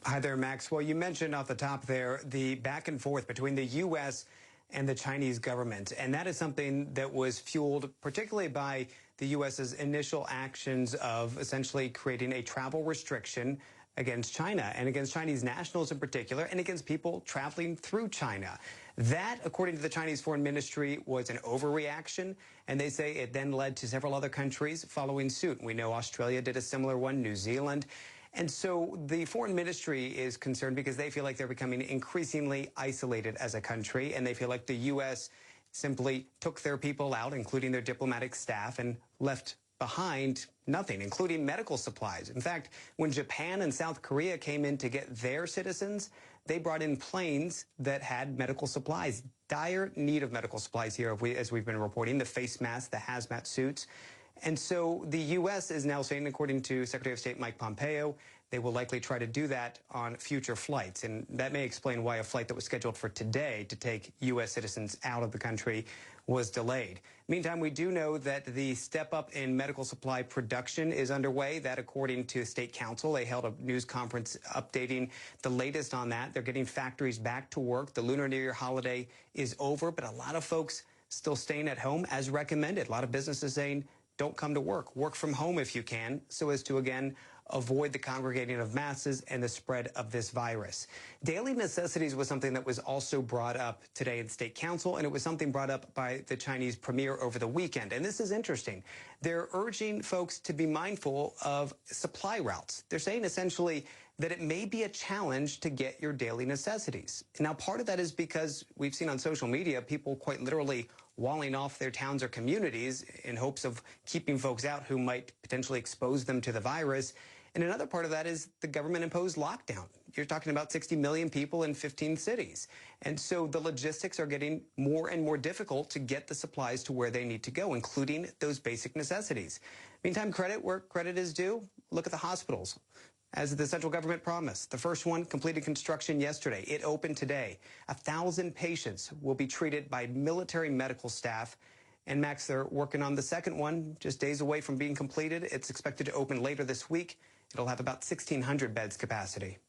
Hi there, Max. Well, you mentioned off the top there the back and forth between the U.S. and the Chinese government. And that is something that was fueled particularly by the U.S.'s initial actions of essentially creating a travel restriction against China and against Chinese nationals in particular and against people traveling through China. That, according to the Chinese Foreign Ministry, was an overreaction. And they say it then led to several other countries following suit. We know Australia did a similar one, New Zealand. And so the foreign ministry is concerned because they feel like they're becoming increasingly isolated as a country, and they feel like the U.S. simply took their people out, including their diplomatic staff, and left behind nothing, including medical supplies. In fact, when Japan and South Korea came in to get their citizens, they brought in planes that had medical supplies. Dire need of medical supplies here, as we've been reporting, the face masks, the hazmat suits. And so the U.S. is now saying, according to Secretary of State Mike Pompeo, they will likely try to do that on future flights. And that may explain why a flight that was scheduled for today to take U.S. citizens out of the country was delayed. Meantime, we do know that the step up in medical supply production is underway. That, according to State Council, they held a news conference updating the latest on that. They're getting factories back to work. The Lunar New Year holiday is over, but a lot of folks still staying at home as recommended. A lot of businesses saying, don't come to work. Work from home if you can, so as to, again, avoid the congregating of masses and the spread of this virus. Daily necessities was something that was also brought up today in State Council, and it was something brought up by the Chinese premier over the weekend. And this is interesting. They're urging folks to be mindful of supply routes. They're saying essentially that it may be a challenge to get your daily necessities. Now, part of that is because we've seen on social media people quite literally walling off their towns or communities in hopes of keeping folks out who might potentially expose them to the virus. And another part of that is the government-imposed lockdown. You're talking about 60 million people in 15 cities. And so the logistics are getting more and more difficult to get the supplies to where they need to go, including those basic necessities. Meantime, credit where credit is due. Look at the hospitals. As the central government promised, the first one completed construction yesterday. It opened today. 1,000 patients will be treated by military medical staff. And Max, they're working on the second one, just days away from being completed. It's expected to open later this week. It'll have about 1,600 beds capacity.